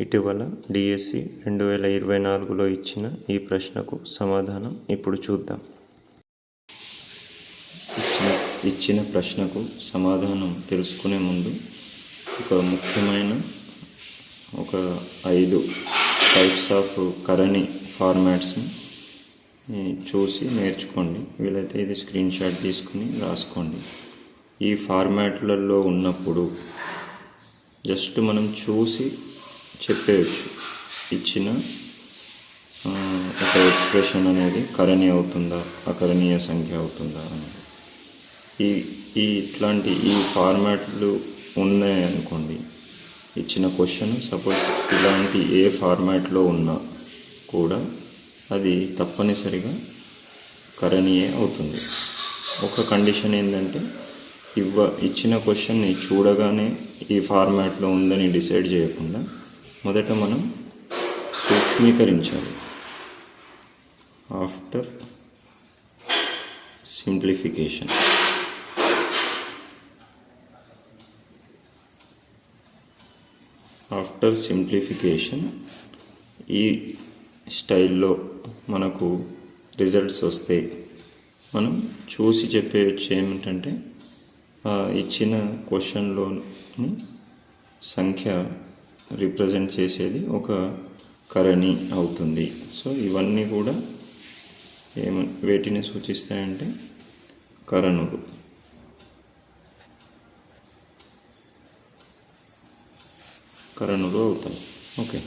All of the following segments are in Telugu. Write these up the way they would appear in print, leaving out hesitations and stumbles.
ఇటీవల డిఎస్సి 2024లో ఇచ్చిన ఈ ప్రశ్నకు సమాధానం ఇప్పుడు చూద్దాం. ఇచ్చిన ప్రశ్నకు సమాధానం తెలుసుకునే ముందు ఒక ముఖ్యమైన 5 టైప్స్ ఆఫ్ కరణి ఫార్మాట్స్ని చూసి నేర్చుకోండి. వీలైతే ఇది స్క్రీన్ షాట్ తీసుకుని రాసుకోండి. ఈ ఫార్మాట్లలో ఉన్నప్పుడు జస్ట్ మనం చూసి చెప్పేయచ్చు ఇచ్చిన ఒక ఎక్స్ప్రెషన్ అనేది కరణి అవుతుందా, అకరణీయ సంఖ్య అవుతుందా అని. ఇట్లాంటి ఈ ఫార్మాట్లు ఉన్నాయనుకోండి, ఇచ్చిన క్వశ్చన్ సపోజ్ ఇలాంటి ఏ ఫార్మాట్లో ఉన్నా కూడా అది తప్పనిసరిగా కరణీయే అవుతుంది. ఒక కండిషన్ ఏంటంటే ఇచ్చిన క్వశ్చన్ని చూడగానే ఈ ఫార్మాట్లో ఉందని డిసైడ్ చేయకుండా మొదట మనం సూక్ష్మీకరించాలి. ఆఫ్టర్ సింప్లిఫికేషన్ ఈ స్టైల్లో మనకు రిజల్ట్స్ వస్తే మనం చూసి చెప్పేయచ్చు ఏమిటంటే ఇచ్చిన క్వశ్చన్లోని సంఖ్య రిప్రజెంట్ చేసేది ఒక కరణి అవుతుంది. సో ఇవన్నీ కూడా వేటిని సూచిస్తాయంటే కరణులు. అవుతాయి. ఓకే,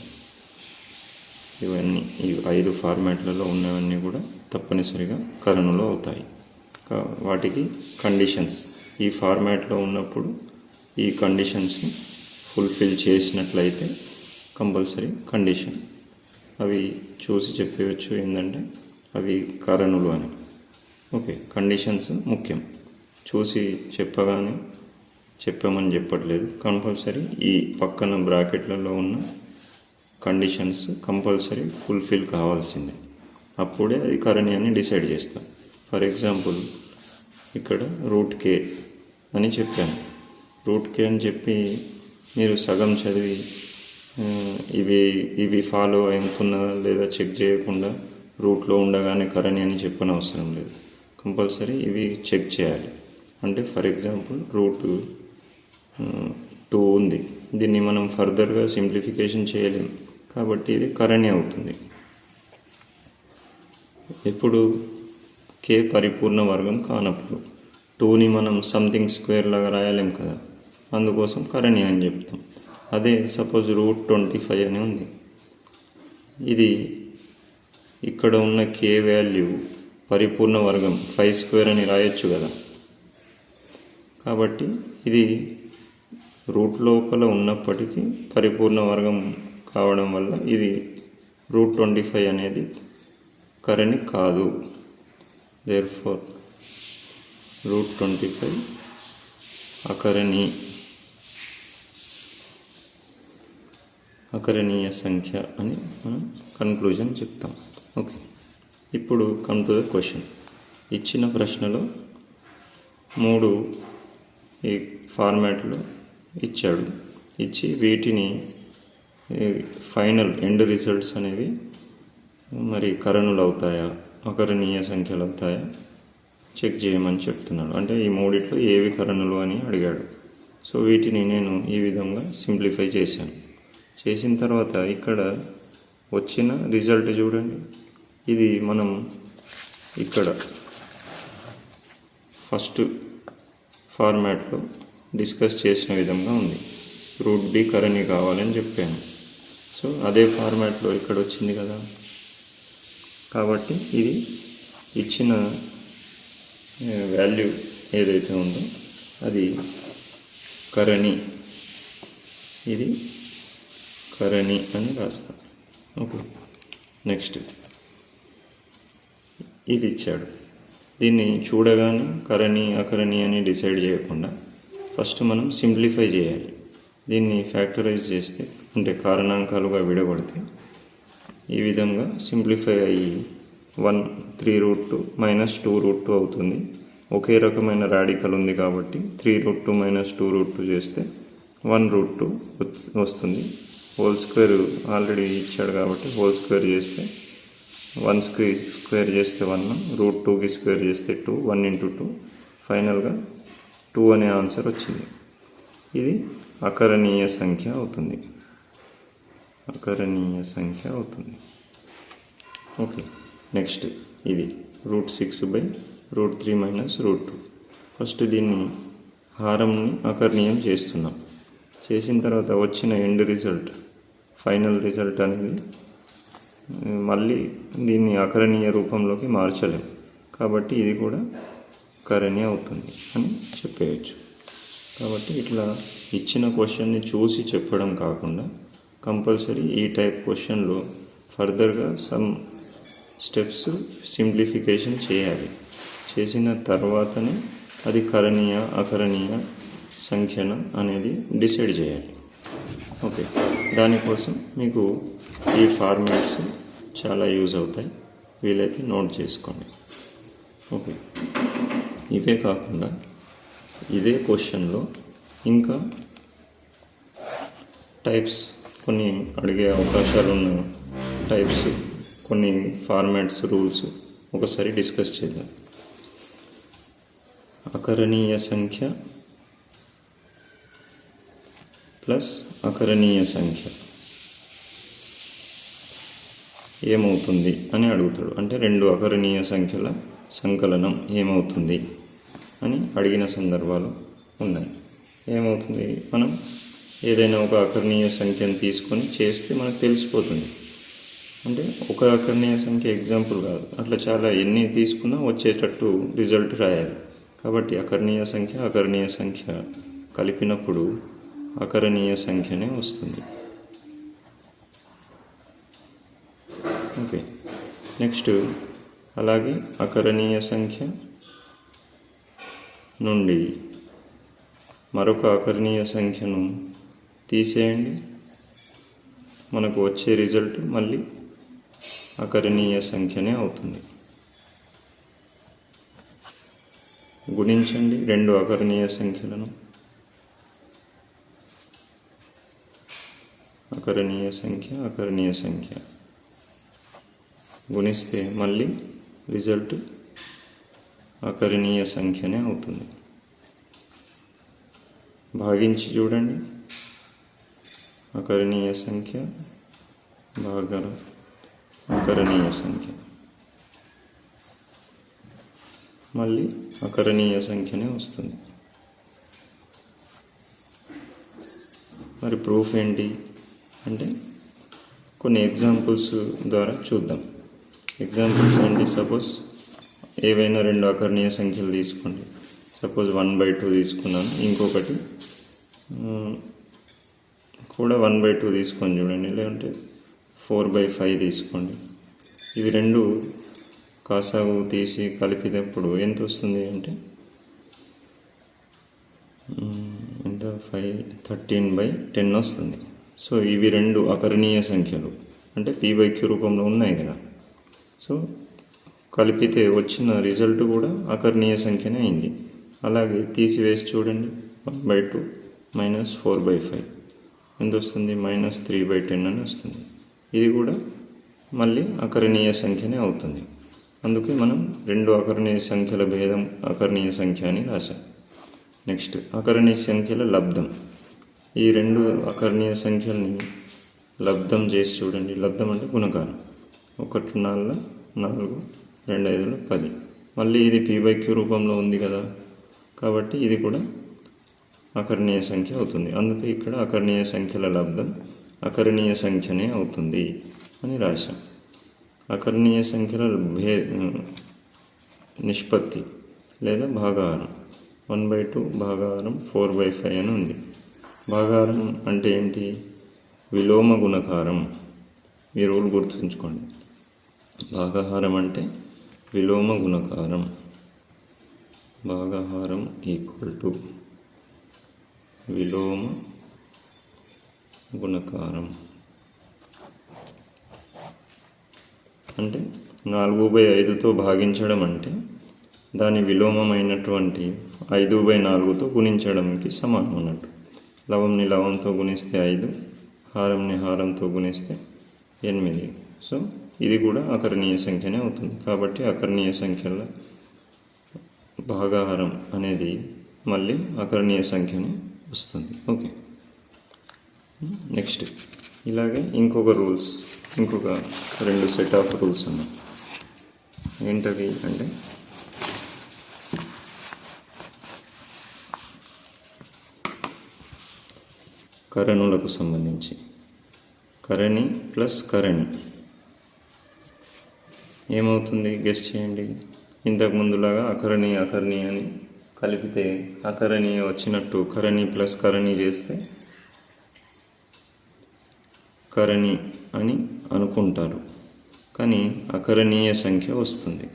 ఇవన్నీ ఈ 5 ఫార్మాట్లలో ఉన్నవన్నీ కూడా తప్పనిసరిగా కరణులు అవుతాయి. వాటికి కండిషన్స్, ఈ ఫార్మాట్లో ఉన్నప్పుడు ఈ కండిషన్స్ని ఫుల్ఫిల్ చేసినట్లయితే కంపల్సరీ కండిషన్ అవి చూసి చెప్పవచ్చు ఏంటంటే అవి కరణులు అని. ఓకే, కండిషన్స్ ముఖ్యం. చూసి చెప్పమని చెప్పట్లేదు. కంపల్సరీ ఈ పక్కన బ్రాకెట్లలో ఉన్న కండిషన్స్ కంపల్సరీ ఫుల్ఫిల్ కావాల్సిందే, అప్పుడే అది కరణి అని డిసైడ్ చేస్తాం. ఫర్ ఎగ్జాంపుల్ ఇక్కడ √k అని చెప్పాను. √k అని చెప్పి మీరు సగం చదివి ఇవి ఫాలో అవుతున్నా లేదా చెక్ చేయకుండా రూట్లో ఉండగానే కరణి అని చెప్పనవసరం లేదు. కంపల్సరీ ఇవి చెక్ చేయాలి. అంటే ఫర్ ఎగ్జాంపుల్ √2 ఉంది, దీన్ని మనం ఫర్దర్గా సింప్లిఫికేషన్ చేయలేము కాబట్టి ఇది కరణి అవుతుంది. ఇప్పుడు k పరిపూర్ణ వర్గం కానప్పుడు 2ని మనం సంథింగ్ స్క్వేర్ లాగా రాయలేం కదా, అందుకోసం కరణి అని చెప్తాం. అదే సపోజ్ √25 అని ఉంది, ఇది ఇక్కడ ఉన్న k వాల్యూ పరిపూర్ణ వర్గం 5² అని రాయొచ్చు కదా. కాబట్టి ఇది రూట్ లోపల ఉన్నప్పటికీ పరిపూర్ణ వర్గం కావడం వల్ల ఇది √25 అనేది కరణి కాదు. దేర్ఫోర్ √25 అకరణీయ సంఖ్య అని మనం కన్క్లూజన్ చెప్తాం. ఓకే, ఇప్పుడు కమ్ టు ద క్వశ్చన్. ఇచ్చిన ప్రశ్నలో 3 ఈ ఫార్మాట్లో ఇచ్చి వీటిని ఫైనల్ ఎండ్ రిజల్ట్స్ అనేవి మరి కరణులు అవుతాయా, అకరణీయ సంఖ్యలు అవుతాయా చెక్ చేయమని చెప్తున్నాడు. అంటే ఈ 3 ఏవి కరణులు అని అడిగాడు. సో వీటిని నేను ఈ విధంగా సింప్లిఫై చేసిన తర్వాత ఇక్కడ వచ్చిన రిజల్ట్ చూడండి. ఇది మనం ఇక్కడ ఫస్ట్ ఫార్మాట్లో డిస్కస్ చేసిన విధంగా ఉంది. √b కరణి కావాలని చెప్పాను. సో అదే ఫార్మాట్లో ఇక్కడ వచ్చింది కదా, కాబట్టి ఇది ఇచ్చిన వాల్యూ ఏదైతే ఉందో అది కరణి, ఇది కరణి అని రాస్తాం. ఓకే, నెక్స్ట్ ఇది ఇచ్చాడు. దీన్ని చూడగానే కరణి అకరణి అని డిసైడ్ చేయకుండా ఫస్ట్ మనం సింప్లిఫై చేయాలి. దీన్ని ఫ్యాక్టరైజ్ చేస్తే అంటే కారణాంకాలుగా విడగొడితే ఈ విధంగా సింప్లిఫై అయ్యి 3√2 - 2√2 అవుతుంది. ఒకే రకమైన రాడికల్ ఉంది కాబట్టి 3√2 - 2√2 చేస్తే 1√2 వస్తుంది. హోల్ స్క్వేర్ ఆల్రెడీ ఇచ్చాడు కాబట్టి హోల్ స్క్వేర్ చేస్తే 1 స్క్వేర్ చేస్తే 1, √2కి స్క్వేర్ చేస్తే 2, 1 × 2, ఫైనల్గా 2 అనే ఆన్సర్ వచ్చింది. ఇది అకరణీయ సంఖ్య అవుతుంది. అకరణీయ సంఖ్య అవుతుంది. ఓకే, నెక్స్ట్ ఇది √6/√3 - √2. ఫస్ట్ దీన్ని హారంని అకరణీయం చేస్తున్నాం. చేసిన తర్వాత వచ్చిన ఎండ్ రిజల్ట్, ఫైనల్ రిజల్ట్ అనేది మళ్ళీ దీన్ని అకరణీయ రూపంలోకి మార్చలేం కాబట్టి ఇది కూడా కరణీయ అవుతుంది అని చెప్పేయచ్చు. కాబట్టి ఇట్లా ఇచ్చిన క్వశ్చన్ని చూసి చెప్పడం కాకుండా కంపల్సరీ ఈ టైప్ క్వశ్చన్లో ఫర్దర్గా సమ్ స్టెప్స్ సింప్లిఫికేషన్ చేయాలి. చేసిన తర్వాతనే అది కరణీయ అకరణీయ సంఖ్యన అనేది డిసైడ్ చేయాలి. ఓకే, దానికోసం మీకు ఈ ఫార్మాట్స్ చాలా యూజ్ అవుతాయి, వీలైతే నోట్ చేసుకోండి. ఓకే, ఇవే కాకుండా ఇదే క్వశ్చన్లో ఇంకా టైప్స్ కొన్ని అడిగే అవకాశాలు ఉన్న టైప్స్, కొన్ని ఫార్మాట్స్, రూల్స్ ఒకసారి డిస్కస్ చేద్దాం. అకరణీయ సంఖ్య ప్లస్ అకరణీయ సంఖ్య ఏమవుతుంది అని అడుగుతాడు. అంటే 2 అకరణీయ సంఖ్యల సంకలనం ఏమవుతుంది అని అడిగిన సందర్భాలు ఉన్నాయి. ఏమవుతుంది, మనం ఏదైనా ఒక అకరణీయ సంఖ్యను తీసుకొని చేస్తే మనకు తెలిసిపోతుంది. అంటే ఒక అకరణీయ సంఖ్య ఎగ్జాంపుల్ కాదు, అట్లా చాలా ఎన్ని తీసుకున్నా వచ్చేటట్టు రిజల్ట్ రాయాలి. కాబట్టి అకరణీయ సంఖ్య కలిపినప్పుడు అకరణీయ సంఖ్యనే వస్తుంది. ఓకే, నెక్స్ట్ అలాగే అకరణీయ సంఖ్య నుండి మరొక అకరణీయ సంఖ్యను తీసేయండి, మనకు వచ్చే రిజల్ట్ మళ్ళీ అకరణీయ సంఖ్యనే అవుతుంది. గుణించండి 2 అకరణీయ సంఖ్యలను, అకరణీయ సంఖ్య గుణిస్తే మళ్ళీ రిజల్ట్ అకరణీయ సంఖ్యనే అవుతుంది. భాగించి చూడండి, అకరణీయ సంఖ్య భాగం అకరణీయ సంఖ్య, మళ్ళీ అకరణీయ సంఖ్యనే వస్తుంది. మరి ప్రూఫ్ ఏంటి అంటే కొన్ని ఎగ్జాంపుల్స్ ద్వారా చూద్దాం. ఎగ్జాంపుల్స్ ఏంటి, సపోజ్ ఏవైనా 2 అకరణీయ సంఖ్యలు తీసుకోండి. సపోజ్ 1/2 తీసుకున్నాను, ఇంకొకటి కూడా 1/2 తీసుకొని చూడండి, లేదంటే 4/5 తీసుకోండి. ఇవి 2 కాసాగు తీసి కలిపినప్పుడు ఎంత వస్తుంది అంటే ఎంత 13/10 వస్తుంది. సో ఇవి 2 అకరణీయ సంఖ్యలు, అంటే p/q రూపంలో ఉన్నాయి కదా. సో కలిపితే వచ్చిన రిజల్ట్ కూడా అకరణీయ సంఖ్యనే అయింది. అలాగే తీసివేసి చూడండి, 1/2 - 4/5 ఎంత వస్తుంది, -3/10 అని వస్తుంది. ఇది కూడా మళ్ళీ అకరణీయ సంఖ్యనే అవుతుంది. అందుకే మనం 2 అకరణీయ సంఖ్యల భేదం అకరణీయ సంఖ్య అని రాశాం. నెక్స్ట్ అకరణీయ సంఖ్యల లబ్ధం. ఈ 2 అకరణీయ సంఖ్యల్ని లబ్ధం చేసి చూడండి. లబ్ధం అంటే గుణకారం. 1 4 4, 2 5 10. మళ్ళీ ఇది p/q రూపంలో ఉంది కదా, కాబట్టి ఇది కూడా అకరణీయ సంఖ్య అవుతుంది. అందుకే ఇక్కడ అకరణీయ సంఖ్యల లబ్ధం అకరణీయ సంఖ్యనే అవుతుంది అని రాశాం. అకరణీయ సంఖ్యల నిష్పత్తి లేదా భాగాహారం 1/2 భాగాహారం 4/5 అని ఉంది. భాగాహారం అంటే ఏంటి, విలోమ గుణకారం. ఈ రూల్ గుర్తుంచుకోండి, భాగాహారం అంటే విలోమ గుణకారం. భాగాహారం = విలోమ గుణకారం. అంటే 4/5తో భాగించడం అంటే దాని విలోమమైనటువంటి 5/4తో గుణించడానికి సమానం అన్నట్టు. లవంని లవంతో గుణిస్తే 5, హారంని హారంతో గుణిస్తే 8. సో ఇది కూడా అకరణీయ సంఖ్యనే అవుతుంది. కాబట్టి అకరణీయ సంఖ్యల భాగాహారం అనేది మళ్ళీ అకరణీయ సంఖ్యనే వస్తుంది. ఓకే, నెక్స్ట్ ఇలాగే ఇంకొక 2 సెట్ ఆఫ్ రూల్స్ ఉన్నాయి. ఏంటవి అంటే కరణులకు సంబంధించి కరణి ప్లస్ కరణి ఏమవుతుంది గెస్ చేయండి. ఇంతకు ముందులాగా అకరణి అని కలిపితే అకరణి వచ్చినట్టు కరణి ప్లస్ కరణి చేస్తే కరణి అని అనుకుంటారు, కానీ అకరణీయ సంఖ్య వస్తుంది.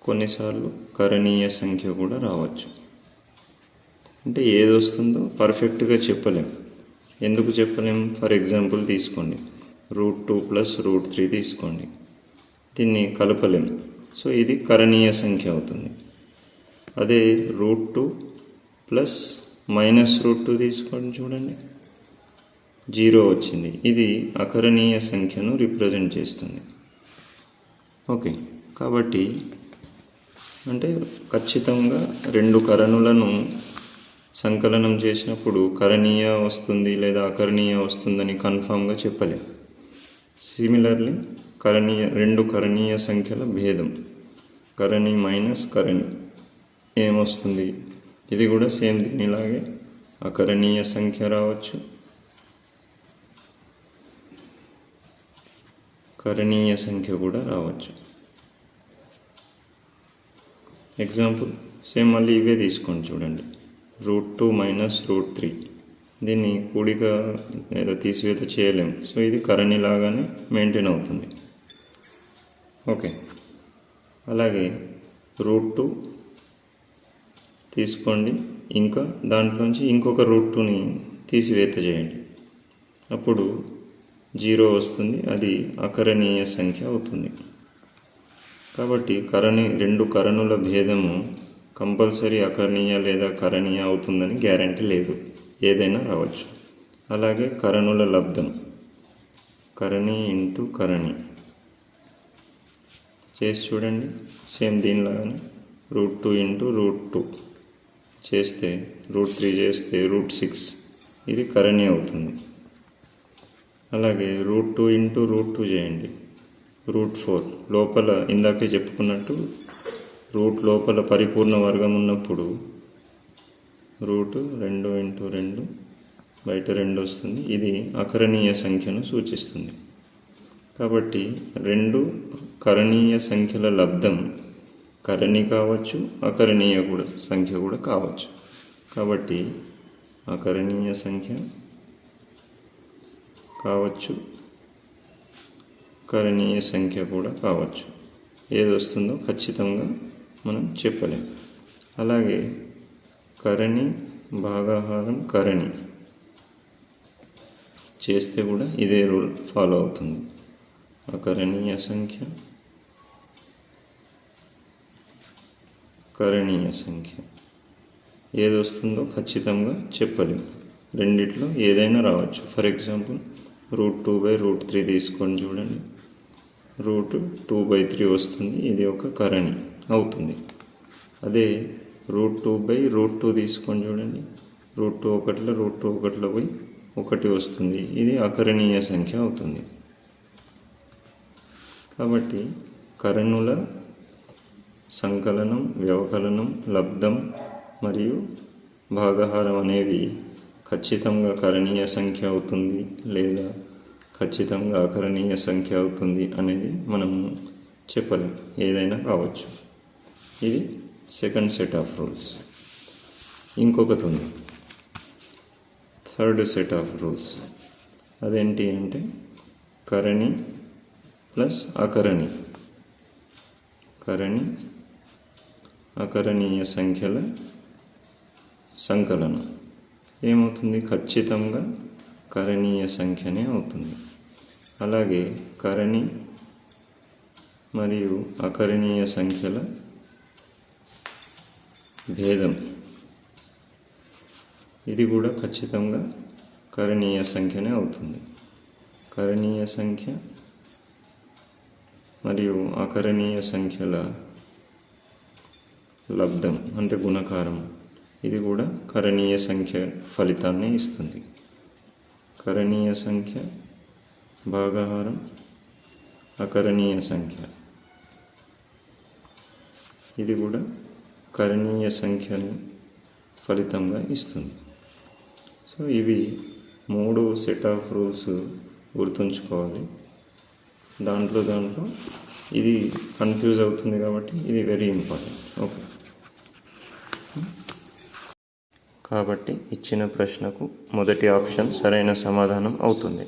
కొన్నిసార్లు కరణీయ సంఖ్య కూడా రావచ్చు. అంటే ఏది వస్తుందో పర్ఫెక్ట్గా చెప్పలేం. ఎందుకు చెప్పలేం? ఫర్ ఎగ్జాంపుల్ తీసుకోండి, √2 + √3 తీసుకోండి. దీన్ని కలపలేం. సో ఇది కరణీయ సంఖ్య అవుతుంది. అదే √2 + -√2 తీసుకోండి, చూడండి 0 వచ్చింది. ఇది అకరణీయ సంఖ్యను రిప్రజెంట్ చేస్తుంది. ఓకే, కాబట్టి అంటే ఖచ్చితంగా 2 కరణులను సంకలనం చేసినప్పుడు కరణీయ వస్తుంది లేదా అకరణీయ వస్తుందని కన్ఫామ్గా చెప్పలేం. సిమిలర్లీ 2 కరణీయ సంఖ్యల భేదం కరణి మైనస్ కరణి ఏమొస్తుంది? ఇది కూడా సేమ్ దీనిలాగే అకరణీయ సంఖ్య రావచ్చు, కరణీయ సంఖ్య కూడా రావచ్చు. ఎగ్జాంపుల్ సేమ్ మళ్ళీ ఇవే తీసుకోండి, చూడండి √2 - √3. దీన్ని కూడిక లేదా తీసివేత చేయలేము. సో ఇది కరణి లాగానే మెయింటైన్ అవుతుంది. ఓకే, అలాగే √2 తీసుకోండి, ఇంకా దాంట్లోంచి ఇంకొక √2ని తీసివేత చేయండి, అప్పుడు 0 వస్తుంది. అది అకరణీయ సంఖ్య అవుతుంది. కాబట్టి 2 కరణుల భేదము కంపల్సరీ అకరణీయ లేదా కరణీయ అవుతుందని గ్యారంటీ లేదు, ఏదైనా రావచ్చు. అలాగే కరణుల లబ్ధం కరణి ఇంటూ కరణి చేసి చూడండి, సేమ్ దీనిలాగానే √2 × √2 చేస్తే √3 చేస్తే √6, ఇది కరణి అవుతుంది. అలాగే √2 × √2 చేయండి, √4 లోపల ఇందాకే చెప్పుకున్నట్టు రూట్ లోపల పరిపూర్ణ వర్గం ఉన్నప్పుడు √2 × 2 బయట 2 వస్తుంది. ఇది అకరణీయ సంఖ్యను సూచిస్తుంది. కాబట్టి 2 కరణీయ సంఖ్యల లబ్ధం కరణి కావచ్చు, అకరణీయ సంఖ్య కూడా కావచ్చు. కాబట్టి అకరణీయ సంఖ్య కావచ్చు, కరణీయ సంఖ్య కూడా కావచ్చు. ఏది వస్తుందో ఖచ్చితంగా మనం చెప్పలేం. అలాగే కరణి భాగాహారం కరణి చేస్తే కూడా ఇదే రూల్ ఫాలో అవుతుంది. అకరణీయ సంఖ్య కరణీయ సంఖ్య ఏది వస్తుందో ఖచ్చితంగా చెప్పలేం. రెండిట్లో ఏదైనా రావచ్చు. ఫర్ ఎగ్జాంపుల్ √2/√3 తీసుకొని చూడండి, √2/3 వస్తుంది. ఇది ఒక కరణి అవుతుంది. అదే √2/√2 తీసుకొని చూడండి, √2 ఒకటిలో పోయి 1 వస్తుంది. ఇది అకరణీయ సంఖ్య అవుతుంది. కాబట్టి కరణుల సంకలనం, వ్యవకలనం, లబ్ధం మరియు భాగాహారం అనేవి ఖచ్చితంగా కరణీయ సంఖ్య అవుతుంది లేదా ఖచ్చితంగా అకరణీయ సంఖ్య అవుతుంది అనేది మనము చెప్పలేం, ఏదైనా కావచ్చు. ఇది సెకండ్ సెట్ ఆఫ్ రూల్స్. ఇంకొకటి ఉంది, థర్డ్ సెట్ ఆఫ్ రూల్స్. అదేంటి అంటే కరణి ప్లస్ అకరణి, కరణి అకరణీయ సంఖ్యల సంకలనం ఏమవుతుంది? ఖచ్చితంగా కరణీయ సంఖ్యనే అవుతుంది. అలాగే కరణి మరియు అకరణీయ సంఖ్యల భేదం ఇది కూడా ఖచ్చితంగా కరణీయ సంఖ్యనే అవుతుంది. కరణీయ సంఖ్య మరియు అకరణీయ సంఖ్యల లబ్ధం అంటే గుణకారం, ఇది కూడా కరణీయ సంఖ్య ఫలితాన్ని ఇస్తుంది. కరణీయ సంఖ్య భాగాహారం అకరణీయ సంఖ్య, ఇది కూడా కరణీయ సంఖ్యని ఫలితంగా ఇస్తుంది. సో ఇవి 3 సెట్ ఆఫ్ రూల్స్ గుర్తుంచుకోవాలి. దాంట్లో ఇది కన్ఫ్యూజ్ అవుతుంది కాబట్టి ఇది వెరీ ఇంపార్టెంట్. ఓకే, కాబట్టి ఇచ్చిన ప్రశ్నకు మొదటి ఆప్షన్ సరైన సమాధానం అవుతుంది.